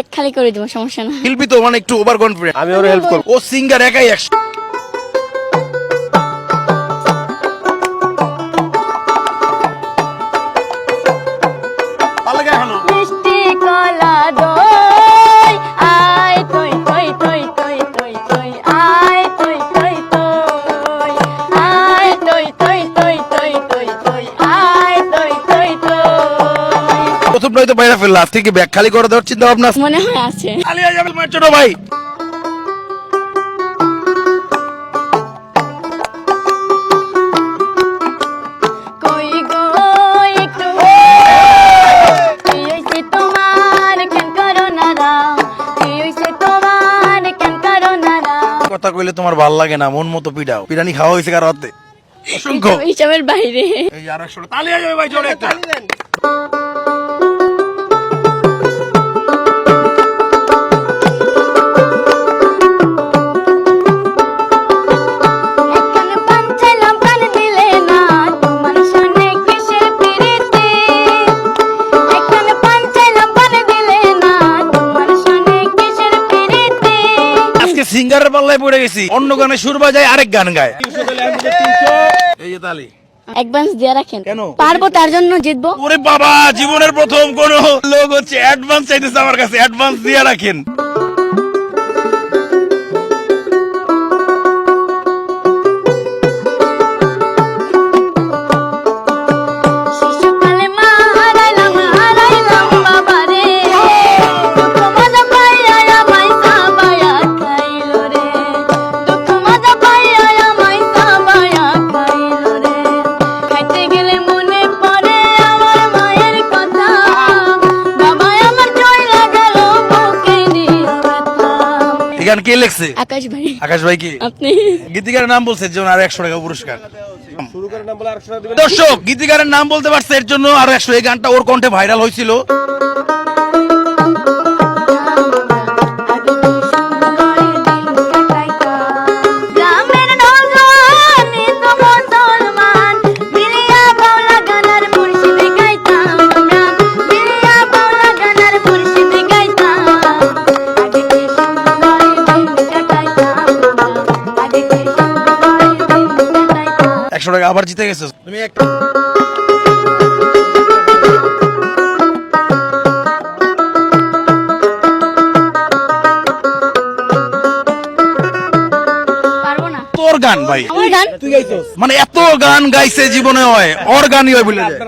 খালি করে দেবো, সমস্যা না। শিল্পী তো মানে একটু ওভার কনফিডেন্ট, আমি ওর হেল্প করব। ও সিঙ্গার একাই 100। মিষ্টি কলা দই আয় তুই তুই তুই তুই তুই তুই আয় তুই তুই তুই আয় তুই তুই তুই তুই তুই তুই আয় তুই তুই তুই। প্রথম নয় তো বাইরে ফেললা, থেকে ব্যাগ খালি করে দেওয়ার চিন্তা ভাবনা মনে হয় আছে। আলিয়া যাবে মার ছোট ভাই। কই গো একটু কি হইছে তোমার, কেন করো না রাম, কি হইছে তোমার, কেন করো না রাম। কথা কইলে তোমার ভাল লাগে না, মন মতো পিটাও। পিটানি খাওয়া হয়েছে কারো হাতে অসংখ্য। হিসাবের বাইরে। এই আর 100 তালিয়া যাবে ভাই, জোরে একটা। একখানে পাঞ্চাইলাম প্রাণ দিলে না, তোমার সনে কিসের পিরিতি। একখানে পাঞ্চাইলাম প্রাণ দিলে না, তোমার সনে কিসের পিরিতি। আজকে সিঙ্গারের পাল্লায় পড়ে গেছি, অন্য গানে সুর বাজায় আরেক গান গায়। এই যে তালি অ্যাডভান্স দিয়ে রাখেন, কেন? পারবো তার জন্য জিতবো। ওরে বাবা, জীবনের প্রথম কোন লোক হচ্ছে অ্যাডভান্স চাইতেছে আমার কাছে, অ্যাডভান্স দিয়ে রাখেন। শিশুকালে মা হারাইলাম বাবারে, দুঃখ মজা পাইয়া আমায় সাবায়া খাইলো রে, দুঃখ মজা পাইয়া আমায় সাবায়া খাইলো রে। খাইতে গেলে মনে পড়ে আমার মায়ের কথা, বাবা আমার চইলা গেল বুকে নিয়ে ব্যথা। এই গান কে লিখছে? আকাশ ভাই। আকাশ ভাই কি? আপনি গীতিকারের নাম বলছে, এর জন্য আরো 100 টাকা পুরস্কার। শুরু করে নাম বলে 100 টাকা দিবেন। দর্শক, গীতিকারের নাম বলতে পারছে, এর জন্য আরো 100। এই গানটা ওর কণ্ঠে ভাইরাল হয়েছিল। গ্রামের নওজোয়ান তো মুসলমান, মিলিয়া বাউলা গানার মুর্শিদ গাইতাম আমরা, মিলিয়া বাউলা গানার মুর্শিদ গাইতাম। আগে কি সুন্দর দিন কাটাইতাম আমরা, আগে কি সুন্দর দিন কাটাইতাম। 100 টাকা আবার জিতে গেছো তুমি। একটা পারবো না। তোর গান ভাই, আমার গান তুই গাইছস। মানে এত গান গাইছে জীবনে, হয় ওর গানই হয় বলে যায়।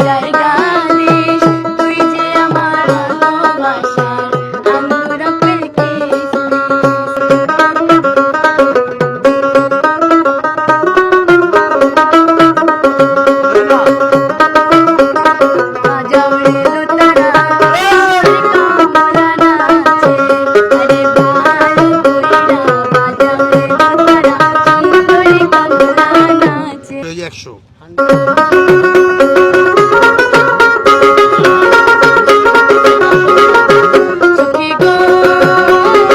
জায়গা দিস, তুই যে আমার ভালোবাসার আন্দুরাপের এই যে 100 সখী গো,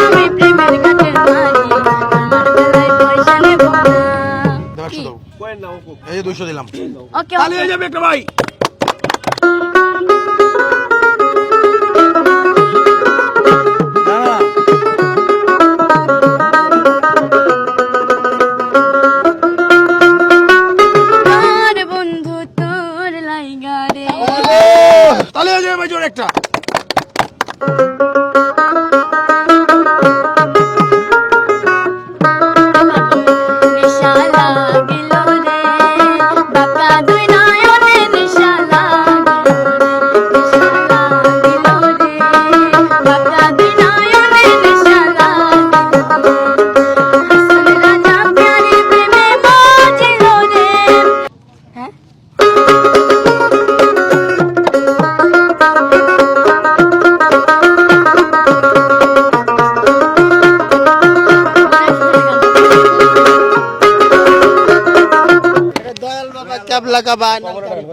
আমি প্রেমের গাছের মারি, আমার বেলায় পয়সা নেব না। 100 দাও। কয়েন না ওকো। এই যে 200 দিলাম। ওকে তালি হয়ে যাবে একটা ভাই। না, না। আর বন্ধু তোর লাইগা রে। তালি হয়ে যাবে ভাই, জোরে একটা। নেশা লাগিল রে, বাঁকা দুই নয়নে নেশা লাগিল রে, বাঁকা দুই নয়নে নেশা লাগিল রে। হাসন রাজা প্যারি প্রেমে বাজিল রে। হ্যাঁ? দয়াল বাবা ক্যাবলা কাবান।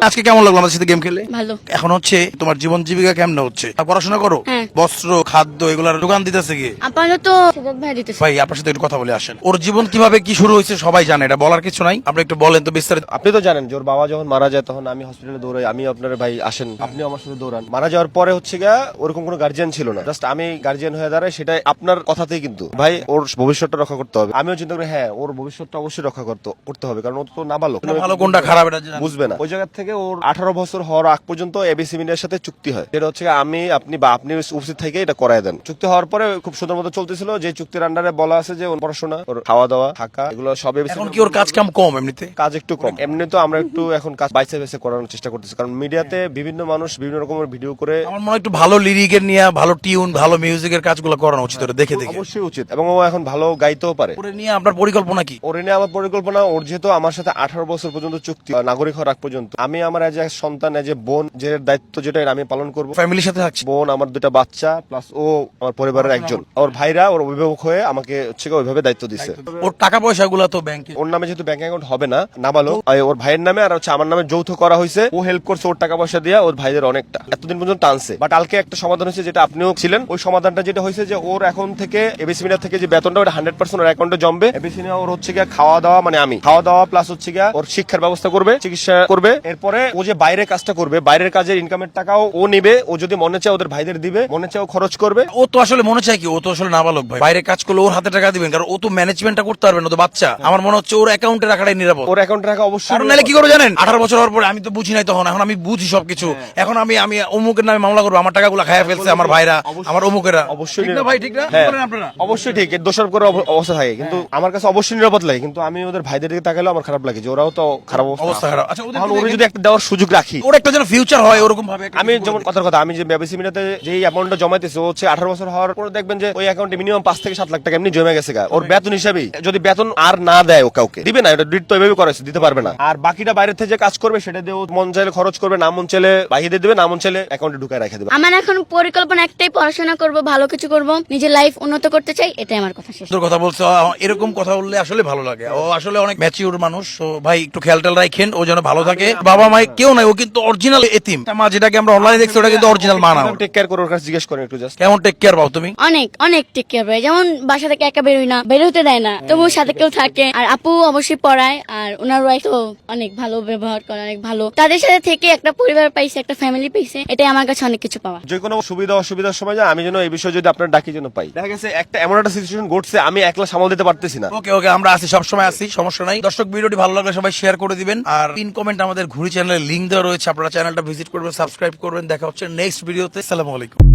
আজকে কেমন লাগলো আমাদের সাথে গেম খেলে? ভালো। এখন হচ্ছে তোমার জীবন জীবিকা কেমন হচ্ছে? আর পড়াশোনা করো? হ্যাঁ। বস্ত্র খাদ্য এগুলার দোকান দিতেছে কি? আপাতত সিদ্ধার্থ ভাই দিতেছে। ভাই আপনার সাথে একটু কথা বলে আসেন। ওর জীবন কিভাবে কি শুরু হয়েছে সবাই জানে, এটা বলার কিছু নাই, আপনি একটু বলেন তো বিস্তারিত। আপনি তো জানেন যে ওর বাবা যখন মারা যায় তখন আমি হসপিটালে দৌড়াই, আমি আপনার ভাই আসেন, আপনি আমার সাথে দৌড়ান। মারা যাওয়ার পরে হচ্ছে গিয়া ওরকম কোনো গার্জিয়ান ছিল না, জাস্ট আমি গার্জিয়ান হয়ে দাঁড়াই, সেটা আপনার কথাতেই। কিন্তু ভাই ওর ভবিষ্যৎটা রক্ষা করতে হবে। আমিও চিন্তা করি হ্যাঁ ওর ভবিষ্যৎটা অবশ্যই রক্ষা করতে হবে, কারণ ও তো নাবালক, কোনটা ভালো কোনটা খারাপ এটা জানেন। বুঝবে না। ওই জায়গা থেকে ওর 18 বছর হওয়ার আগ পর্যন্ত এবিসি মিডিয়ার সাথে চুক্তি হয়, যেটা হচ্ছে আমি আপনি বা আপনি উপস্থিত থেকে এটা করায় দেন। চুক্তি হওয়ার পরে খুব সুন্দর মতো চলতেছিল, যে চুক্তির আন্ডারে বলা আছে যে ওর পড়াশোনা, ওর খাওয়া দাওয়া, থাকা, এগুলো সব ABC এখন কি ওর কাজ কাম কম এমনিতে? কাজ একটু কম। এমনি তো আমরা একটু এখন কাজ বাইসে বাইসে করানোর চেষ্টা করতেছি, কারণ মিডিয়াতে বিভিন্ন মানুষ বিভিন্ন রকমের ভিডিও করে। আমার মনে হয় একটু ভালো লিরিকের নিয়ে ভালো টিউন ভালো মিউজিকের কাজগুলো করানো উচিত ওর দেখে দেখে। অবশ্যই উচিত, এবং ও এখন ভালো গাইতেও পারে। ওরে নিয়ে আপনার পরিকল্পনা কি? ওর নিয়ে আমার পরিকল্পনা, ওর যেহেতু আমার সাথে 18 বছর পর্যন্ত চুক্তি, নাগরিক হওয়ার আগ পর্যন্ত আমি আমার এজ এ সন্তান, এজ এ বোন, যে দায়িত্ব যেটা আমি পালন করবো। ফ্যামিলির সাথে থাকছি। বোন, আমার 2টা বাচ্চা, প্লাস ও আমার পরিবারের একজন। ওর ভাইরা ওর অভিভাবক হয়ে আমাকে হচ্ছে ওইভাবে দায়িত্ব দিচ্ছে। ওর টাকা পয়সা গুলো তো ব্যাংকে। ওর নামে যেহেতু ব্যাংক অ্যাকাউন্ট হবে না, নাবালক, ওর ভাইয়ের নামে আর হচ্ছে আমার নামে যৌথ করা হয়েছে। ও হেল্প করছে, ওর টাকা পয়সা দিয়ে ওর ভাইদের অনেকটা এতদিন পর্যন্ত টানছে। বাট কালকে একটা সমাধান হয়েছে, যেটা আপনিও ছিলেন। ওই সমাধানটা যেটা হয়েছে যে ওর এখন থেকে এবিসি মিডিয়া থেকে যে বেতনটা ওটা 100% ওর অ্যাকাউন্টে জমবে। এবিসি মিডিয়া ওর হচ্ছে গিয়ে খাওয়া দাওয়া, মানে আমি খাওয়া দাওয়া প্লাস হচ্ছে গিয়ে ওর শিক্ষার ব্যবস্থা করবে, চিকিৎসা করবে। এরপরে ও যে বাইরে কাজটা করবে, বাইরের কাজের ইনকামের টাকাও ও নিবে। ও যদি মনে চায় ওদের ভাইদের দিবে, মনে চায় ও খরচ করবে। ও তো আসলে মনে চায় কি, ও তো আসলে নাবালক ভাই, বাইরে কাজ করলে ওর হাতে টাকা দিবেন, কারণ ও তো ম্যানেজমেন্টটা করতে পারবে না, তো বাচ্চা। আমার মনে হচ্ছে ওর অ্যাকাউন্টে রাখাটাই নিরাপদ। ওর অ্যাকাউন্টে রাখা অবশ্যই। কারণ নাহলে কি করে জানেন, 18 বছর হওয়ার পরে আমি তো বুঝি নাই তখন, এখন আমি বুঝি সবকিছু। এখন আমি অমুকের নামে মামলা করবো, আমার টাকাগুলো খাইয়া ফেলছে আমার ভাইরা, আমার অমুকেরা। অবশ্যই ঠিক না ভাই, ঠিক না? হ্যাঁ, করেন আপনারা? অবশ্যই ঠিক। এর দোষারোপ করার অবস্থা থাকে, কিন্তু আমার কাছে অবশ্যই নিরাপদ লাগে। কিন্তু আমি ওদের ভাইদের দিকে তাকালেও আমার খারাপ লাগে যে ওরাও তো খারাপ অবস্থা খারাপ। আচ্ছা, ওদের এখন ওর দেখেন- যদি একটা দেওয়ার সুযোগ রাখি, ওর একটা যেন ফিউচার হয় ওরকম ভাবে। আমি যেমন কথার কথা, আমি যে এবিসি মিডিয়াতে যে অ্যামাউন্টটা জমাইতেছি, ও হচ্ছে 18 বছর হওয়ার পর দেখবেন যে ওই অ্যাকাউন্টে মিনিমাম 5 থেকে 7 লাখ টাকা এমনি জমে গেছে। ওর বেতন হিসাবেই, যদি বেতন আর না দেয় ও কাউকে দিবে না, এটা ডিট তো এভাবে করেছে, দিতে পারবে না। আর বাকিটা বাইরে থেকে যে কাজ করবে সেটা দিয়ে ও মন চাইলে খরচ করবে, না মন চাইলে বাহিয়ে দেবে, না মন চাইলে অ্যাকাউন্টে ঢুকায় রেখে দেবে। আমার এখন পরিকল্পনা একটাই, পড়াশোনা করব, ভালো কিছু করব, নিজের লাইফ উন্নত করতে চাই, এটাই আমার কথা। শেষ। তোর কথা বলছো, এরকম কথা বললে আসলে ভালো লাগে। ও আসলে অনেক ম্যাচিউর মানুষ, তো ভাই একটু খেয়াল টেয়াল রাখেন, ও যেন ভালো থাকে। বাবা মাই কেউ নাই, ও কিন্তু অরিজিনাল এতিম। মা যেটাকে আমরা অনলাইনে দেখছি ওটা কিন্তু অরিজিনাল মা না। টেক কেয়ার করে ওর কাছে জিজ্ঞেস করেন একটু জাস্ট। কেমন টেক কেয়ার পাও তুমি? অনেক অনেক টেক কেয়ার করে, যেমন বাসা থেকে একা বেরোই না, বের হতে দেয় না, তবু সাথে কেউ থাকে। আর আপু অবশ্যই পড়ায়, আর ওনার ওয়াইফ তো অনেক ভালো ব্যবহার করে, অনেক ভালো। তাদের সাথে থেকে একটা পরিবার পাইছে, একটা ফ্যামিলি পাইছে, এটাই আমার কাছে অনেক কিছু পাওয়া। যে কোনো সুবিধা অসুবিধার সময় আমি যেন এই বিষয়ে যদি আপনার ডাকি যেন পাই। দেখা গেছে একটা এমন একটা সিচুয়েশন ঘটছে, আমি একলা সামাল দিতে পারতেছি না। ওকে ওকে, আমরা আছি, সবসময় আছি, সমস্যা নাই। দর্শক ভিডিওটি ভালো লাগলে সবাই শেয়ার করে দিবেন, আর পিন কমেন্ট আমাদের ঘুরি চ্যানেলের লিংক দেওয়া রয়েছে, আপনারা চ্যানেলটা ভিজিট করবেন, সাবস্ক্রাইব করবেন। দেখা হচ্ছে নেক্সট ভিডিওতে। আসসালামু আলাইকুম।